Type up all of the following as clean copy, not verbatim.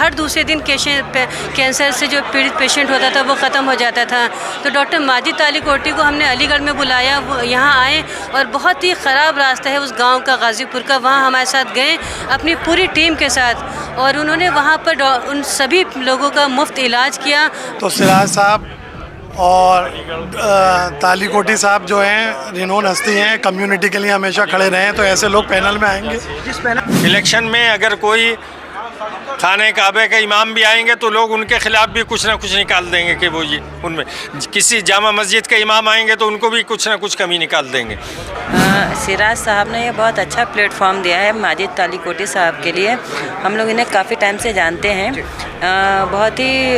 हर दूसरे दिन कैंसर से जो पीड़ित पेशेंट होता था वो ख़त्म हो जाता था। तो डॉक्टर माजिद तालिकोटी को हमने अलीगढ़ में बुलाया, वो यहाँ आए और बहुत ही ख़राब रास्ता है उस गांव का, गाज़ीपुर का, वहाँ हमारे साथ गए अपनी पूरी टीम के साथ और उन्होंने वहाँ पर उन सभी लोगों का मुफ्त इलाज किया। तो सिराज साहब और तालिकोटी साहब जो हैं रिनोन हस्ती हैं, कम्युनिटी के लिए हमेशा खड़े रहे हैं, तो ऐसे लोग पैनल में आएंगे। जिस पैनल इलेक्शन में अगर कोई खाने काबे के इमाम भी आएंगे तो लोग उनके खिलाफ भी कुछ ना कुछ निकाल देंगे कि वो ये उनमें किसी जामा मस्जिद के इमाम आएंगे तो उनको भी कुछ ना कुछ कमी निकाल देंगे। सिराज साहब ने ये बहुत अच्छा प्लेटफॉर्म दिया है माजिद तालिकोटी साहब के लिए। हम लोग इन्हें काफ़ी टाइम से जानते हैं, बहुत ही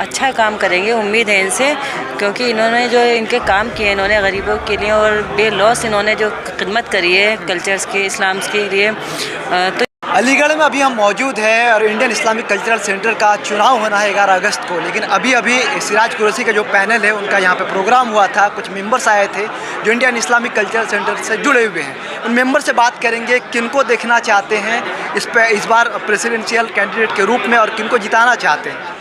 अच्छा काम करेंगे, उम्मीद है इनसे, क्योंकि इन्होंने जो इनके काम किए इन्होंने गरीबों के लिए और बेलौस इन्होंने जो खिदमत करी है कल्चर्स के, इस्लाम्स के लिए। तो अलीगढ़ में अभी हम मौजूद हैं और इंडियन इस्लामिक कल्चरल सेंटर का चुनाव होना है 11 अगस्त को, लेकिन अभी सिराज कुरैशी का जो पैनल है उनका यहाँ पे प्रोग्राम हुआ था। कुछ मेंबर्स आए थे जो इंडियन इस्लामिक कल्चरल सेंटर से जुड़े हुए हैं। उन मेंबर से बात करेंगे किनको देखना चाहते हैं इस बार प्रेसिडेंशियल कैंडिडेट के रूप में और किनको जिताना चाहते हैं।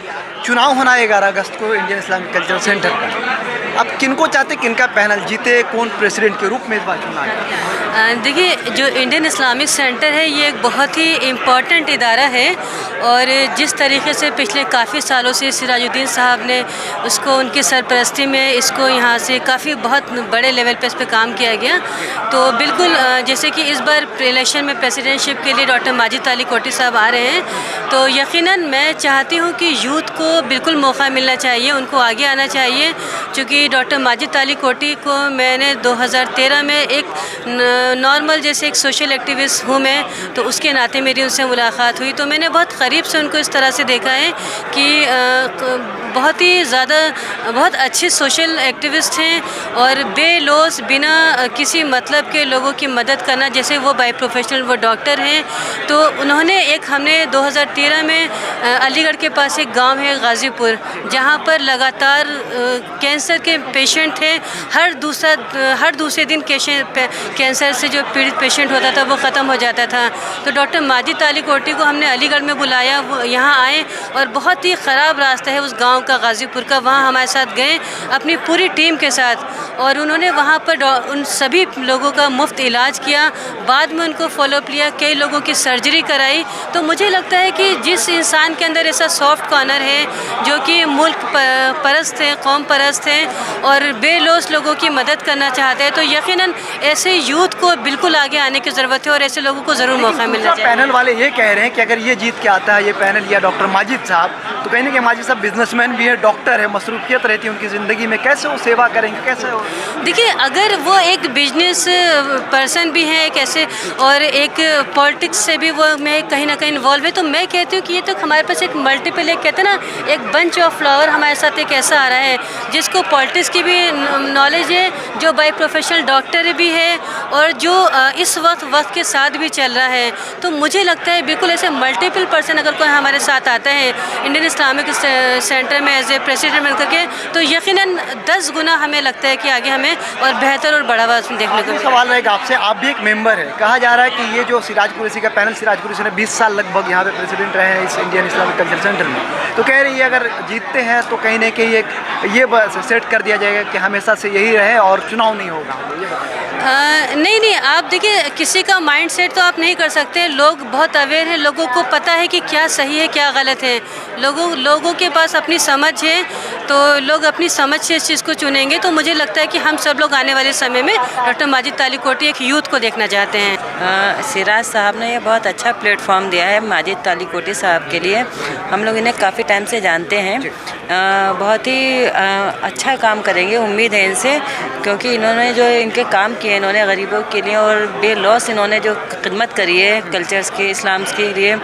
चुनाव होना है 11 अगस्त को इंडियन इस्लामिक कल्चरल सेंटर का। अब किनको चाहते, किनका पैनल जीते, कौन प्रेसिडेंट के रूप में इस बार चुना है? देखिए, जो इंडियन इस्लामिक सेंटर है ये एक बहुत ही इम्पॉर्टेंट इदारा है और जिस तरीके से पिछले काफ़ी सालों से सिराजुद्दीन साहब ने उसको उनकी सरपरस्ती में इसको यहाँ से काफ़ी बहुत बड़े लेवल पे इस पर काम किया गया। तो बिल्कुल जैसे कि इस बार इलेक्शन में प्रेसिडेंटशिप के लिए डॉक्टर माजिद तालिकोटी साहब आ रहे हैं, तो यकीनन मैं चाहती हूँ कि यूथ को बिल्कुल मौका मिलना चाहिए, उनको आगे आना चाहिए। चूँकि डॉक्टर माजिद तालिकोटी को मैंने 2013 में एक नॉर्मल जैसे एक सोशल एक्टिविस्ट हूँ मैं, तो उसके नाते मेरी उनसे मुलाकात हुई, तो मैंने बहुत क़रीब से उनको इस तरह से देखा है कि बहुत ही ज़्यादा बहुत अच्छे सोशल एक्टिविस्ट हैं और बेलौस बिना किसी मतलब के लोगों की मदद करना, जैसे वो बाय प्रोफेशनल वो डॉक्टर हैं। तो उन्होंने हमने 2013 में अलीगढ़ के पास एक गांव है गाज़ीपुर, जहां पर लगातार कैंसर के पेशेंट थे। हर दूसरे दिन कैंसर से जो पीड़ित पेशेंट होता था वो ख़त्म हो जाता था। तो डॉक्टर माजिद तालिकोटी को हमने अलीगढ़ में बुलाया, वो यहाँ आए और बहुत ही ख़राब रास्ता है उस गांव का, गाज़ीपुर का, वहाँ हमारे साथ गए अपनी पूरी टीम के साथ और उन्होंने वहाँ पर उन सभी लोगों का मुफ्त इलाज किया। बाद में उनको फॉलोअप लिया, कई लोगों की सर्जरी कराई। तो मुझे लगता है कि जिस इंसान के अंदर ऐसा सॉफ्ट कॉर्नर है जो कि मुल्क परस्त है, कौम परस्त है और बेलौस लोगों की मदद करना चाहते हैं, तो यकीनन ऐसे यूथ को बिल्कुल आगे आने की ज़रूरत है और ऐसे लोगों को ज़रूर मौका मिलना चाहिए। पैनल वाले ये कह रहे हैं कि अगर ये जीत के आता है ये पैनल या डॉक्टर माजिद साहब, तो कहीं ना कहीं माजिद साहब बिजनेसमैन भी है, डॉक्टर है, मसरूफियत रहती है उनकी ज़िंदगी में, कैसे वो सेवा करेंगे, कैसे हो? देखिए, अगर वो एक बिजनेस पर्सन भी हैं कैसे और एक पॉलिटिक्स से भी वो मैं कहीं ना कहीं इन्वॉल्व है, तो मैं कहती हूँ कि ये तो हमारे पास एक मल्टीपल एक कहते हैं ना एक बंच ऑफ फ्लावर हमारे साथ एक ऐसा आ रहा है जिसको पॉलिटिक्स की भी नॉलेज है, जो बाय प्रोफेशनल डॉक्टर भी है और जो इस वक्त के साथ भी चल रहा है। तो मुझे लगता है बिल्कुल ऐसे मल्टीपल पर्सन अगर कोई हमारे साथ आता है इंडियन इस्लामिक सेंटर में एज ए प्रेसिडेंट मिल करके, तो यकीनन 10 गुना हमें लगता है कि आगे हमें और बेहतर और बढ़ावा देखने को। सवाल रहेगा आपसे, आप भी एक मेंबर है, कहा जा रहा है कि ये जो सिराज कुरैशी का पैनल, सिराज कुरैशी ने 20 साल लगभग यहाँ पे प्रेसिडेंट रहे हैं इस इंडियन इस्लामिक कल्चर सेंटर में, तो कह रही है अगर जीतते हैं तो कहीं ना कहीं ये सेट कर दिया जाएगा कि हमेशा से यही रहे और चुनाव नहीं होगा। नहीं, आप देखिए, किसी का माइंड सेट तो आप नहीं कर सकते। लोग बहुत अवेयर हैं, लोगों को पता है कि क्या सही है क्या गलत है, लोगों के पास अपनी समझ है, तो लोग अपनी समझ से इस चीज़ को चुनेंगे। तो मुझे लगता है कि हम सब लोग आने वाले समय में डॉक्टर माजिद तालिकोटी एक यूथ को देखना चाहते हैं। सिराज साहब ने ये बहुत अच्छा प्लेटफॉर्म दिया है माजिद तालिकोटी साहब के लिए। हम लोग इन्हें काफ़ी टाइम से जानते हैं, बहुत ही अच्छा काम करेंगे, उम्मीद है इनसे, क्योंकि इन्होंने जो इनके काम किए इन्होंने गरीबों के लिए और बेलौस इन्होंने जो खिदमत करी है कल्चर्स के, इस्लाम्स के लिए।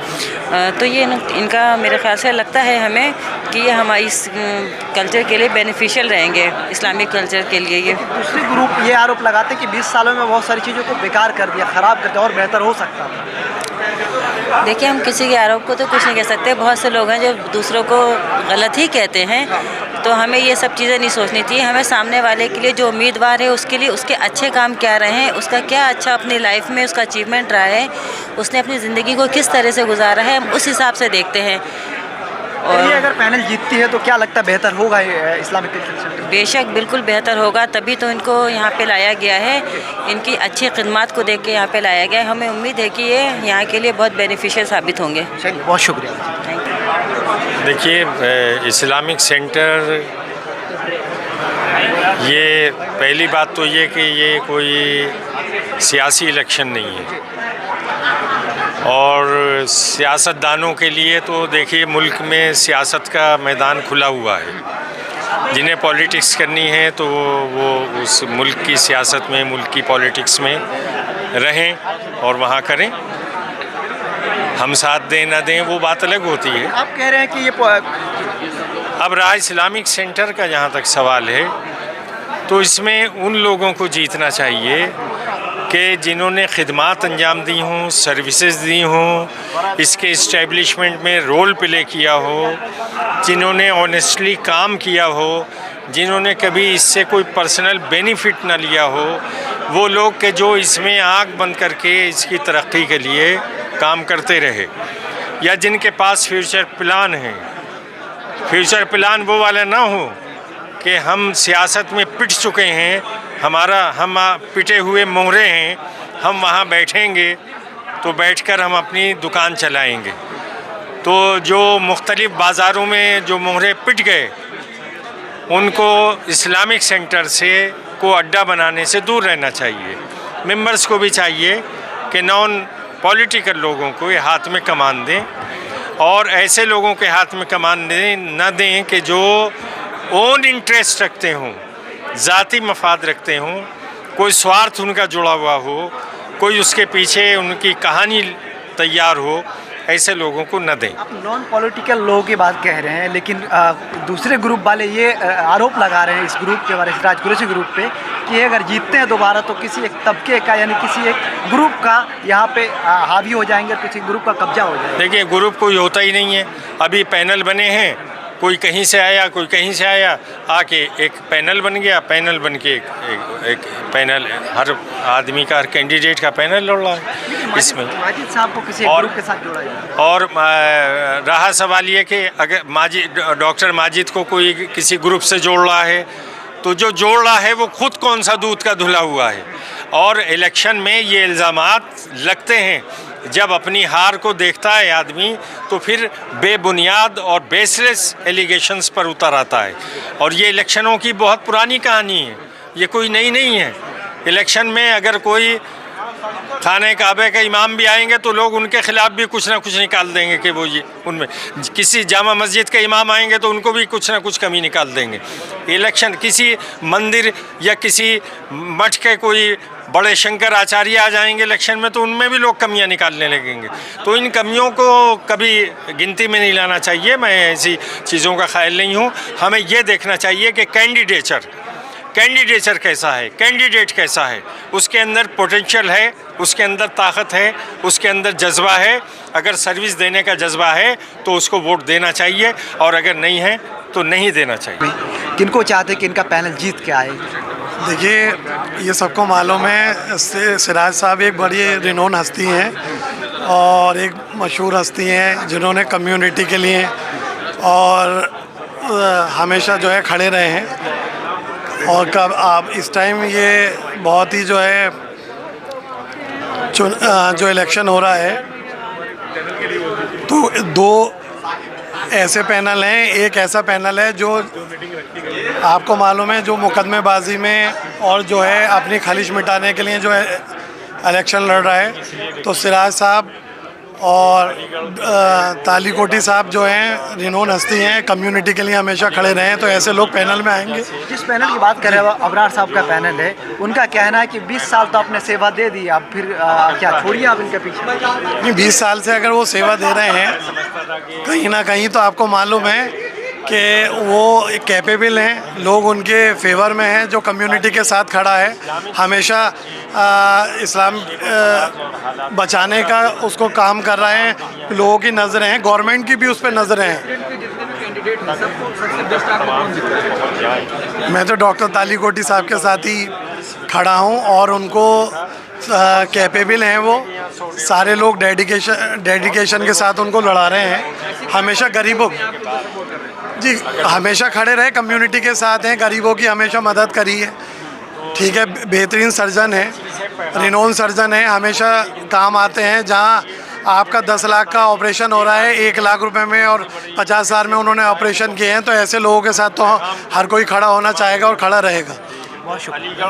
तो ये इनका मेरे ख्याल से लगता है हमें कि ये हमारी इस कल्चर के लिए बेनिफिशियल रहेंगे, इस्लामिक कल्चर के लिए। ये दूसरी ग्रुप ये आरोप लगाते कि 20 सालों में बहुत सारी चीज़ों को बेकार कर दिया, ख़राब कर दिया और बेहतर हो सकता था। देखिए, हम किसी के आरोप को तो कुछ नहीं कह सकते। बहुत से लोग हैं जो दूसरों को गलत ही कहते हैं, तो हमें ये सब चीज़ें नहीं सोचनी चाहिए। हमें सामने वाले के लिए जो उम्मीदवार है उसके लिए उसके अच्छे काम क्या रहे हैं, उसका क्या अच्छा अपनी लाइफ में उसका अचीवमेंट रहा है, उसने अपनी ज़िंदगी को किस तरह से गुजारा है, हम उस हिसाब से देखते हैं। और ये अगर पैनल जीतती है तो क्या लगता है बेहतर होगा ये इस्लामिक कल्चरल सेंटर? बेशक बिल्कुल बेहतर होगा, तभी तो इनको यहाँ पे लाया गया है। इनकी अच्छी खिदमत को देख के यहाँ पे लाया गया है। हमें उम्मीद है कि ये यहाँ के लिए बहुत बेनिफिशियल साबित होंगे। चलिए, बहुत शुक्रिया। Thank you. देखिए, इस्लामिक सेंटर, ये पहली बात तो ये कि ये कोई सियासी इलेक्शन नहीं है, और सियासतदानों के लिए तो देखिए मुल्क में सियासत का मैदान खुला हुआ है। जिन्हें पॉलिटिक्स करनी है तो वो उस मुल्क की सियासत में, मुल्क की पॉलिटिक्स में रहें और वहाँ करें। हम साथ दें ना दें वो बात अलग होती है। आप कह रहे हैं कि ये अब रहा इस्लामिक सेंटर का जहाँ तक सवाल है, तो इसमें उन लोगों को जीतना चाहिए कि जिन्होंने खिदमात अंजाम दी हों, सर्विसेज दी हों, इसके इस्टेब्लिशमेंट में रोल प्ले किया हो, जिन्होंने ऑनेस्टली काम किया हो, जिन्होंने कभी इससे कोई पर्सनल बेनिफिट ना लिया हो, वो लोग के जो इसमें आँख बंद करके इसकी तरक्की के लिए काम करते रहे, या जिनके पास फ्यूचर प्लान हैं। फ्यूचर प्लान वो वाला ना हो कि हम सियासत में पिट चुके हैं, हम पिटे हुए मोहरे हैं, हम वहाँ बैठेंगे तो बैठकर हम अपनी दुकान चलाएंगे। तो जो मुख्तलिफ़ बाज़ारों में जो मोहरे पिट गए, उनको इस्लामिक सेंटर से को अड्डा बनाने से दूर रहना चाहिए। मेंबर्स को भी चाहिए कि नॉन पॉलिटिकल लोगों को ये हाथ में कमान दें, और ऐसे लोगों के हाथ में कमान न दें कि जो ओन इंटरेस्ट रखते हों, ज़ाती मफाद रखते हों, कोई स्वार्थ उनका जुड़ा हुआ हो, कोई उसके पीछे उनकी कहानी तैयार हो, ऐसे लोगों को न दें। आप नॉन पॉलिटिकल लोगों की बात कह रहे हैं, लेकिन दूसरे ग्रुप वाले ये आरोप लगा रहे हैं इस ग्रुप के बारे में, सिराज कुरैशी ग्रुप पे, कि अगर जीतते हैं दोबारा तो किसी एक तबके का यानी किसी एक ग्रुप का यहाँ पे हावी हो जाएंगे, किसी ग्रुप का कब्जा हो जाएगा। देखिए, ग्रुप कोई होता ही नहीं है। अभी पैनल बने हैं, कोई कहीं से आया, कोई कहीं से आया, आके एक पैनल बन गया। पैनल बन के एक पैनल, हर आदमी का, हर कैंडिडेट का पैनल लड़ रहा है इसमें। माजिद साहब को किसी ग्रुप के साथ जोड़ा जाए, और रहा सवाल ये कि अगर डॉक्टर माजिद को कोई किसी ग्रुप से जोड़ रहा है, तो जो जोड़ रहा है वो खुद कौन सा दूध का धुला हुआ है। और इलेक्शन में ये इल्ज़ामात लगते हैं, जब अपनी हार को देखता है आदमी तो फिर बेबुनियाद और बेसलेस एलिगेशंस पर उतर आता है। और ये इलेक्शनों की बहुत पुरानी कहानी है, ये कोई नई नहीं है। इलेक्शन में अगर कोई खाने काबे के इमाम भी आएंगे तो लोग उनके ख़िलाफ़ भी कुछ ना कुछ निकाल देंगे कि वो ये उनमें, किसी जामा मस्जिद के इमाम आएंगे तो उनको भी कुछ ना कुछ कमी निकाल देंगे। इलेक्शन किसी मंदिर या किसी मठ के कोई बड़े शंकर आचार्य आ जाएंगे इलेक्शन में तो उनमें भी लोग कमियां निकालने लगेंगे। तो इन कमियों को कभी गिनती में नहीं लाना चाहिए। मैं ऐसी चीज़ों का ख्याल नहीं हूँ। हमें ये देखना चाहिए कि कैंडिडेचर कैसा है, कैंडिडेट कैसा है, उसके अंदर पोटेंशियल है, उसके अंदर ताकत है, उसके अंदर जज्बा है। अगर सर्विस देने का जज्बा है तो उसको वोट देना चाहिए, और अगर नहीं है तो नहीं देना चाहिए। किनको चाहते कि इनका पैनल जीत के आए? देखिए, ये सबको मालूम है, सिराज साहब एक बड़ी रिनोन हस्ती हैं और एक मशहूर हस्ती हैं जिन्होंने कम्युनिटी के लिए और हमेशा जो है खड़े रहे हैं। और कब आप इस टाइम ये बहुत ही जो है जो इलेक्शन हो रहा है, तो दो ऐसे पैनल हैं। एक ऐसा पैनल है जो आपको मालूम है, जो मुकदमेबाजी में और जो है अपनी खलिश मिटाने के लिए जो है इलेक्शन लड़ रहा है। तो सिराज साहब और तालीकोटी साहब जो हैं रिनोन हस्ती हैं, कम्युनिटी के लिए हमेशा खड़े रहे हैं, तो ऐसे लोग पैनल में आएंगे। जिस पैनल की बात कर रहे हैं वो अबरार साहब का पैनल है। उनका कहना है कि 20 साल तो आपने सेवा दे दी, अब फिर क्या छोड़िए आप इनके पीछे? नहीं, 20 साल से अगर वो सेवा दे रहे हैं कहीं ना कहीं, तो आपको मालूम है कि वो कैपेबल हैं, लोग उनके फेवर में हैं। जो कम्युनिटी के साथ खड़ा है, हमेशा इस्लाम बचाने का उसको काम कर रहे हैं। लोगों की नज़रें हैं, गवर्नमेंट की भी उस पर नज़रें हैं। कैंडिडेट हैं, सबको सबसे बेस्ट आपको कौन दिखता है? मैं तो डॉक्टर तालीकोटी साहब के साथ ही खड़ा हूँ और उनको कैपेबल हैं वो। सारे लोग डेडिकेशन के साथ उनको लड़ा रहे हैं। हमेशा गरीबों जी हमेशा खड़े रहे, कम्युनिटी के साथ हैं, गरीबों की हमेशा मदद करी है। ठीक है, बेहतरीन सर्जन है, रिनोन सर्जन है, हमेशा काम आते हैं। जहाँ आपका 10 लाख का ऑपरेशन हो रहा है 1 लाख रुपए में और 50,000 में उन्होंने ऑपरेशन किए हैं, तो ऐसे लोगों के साथ तो हर कोई खड़ा होना चाहेगा और खड़ा रहेगा। बहुत शुक्रिया।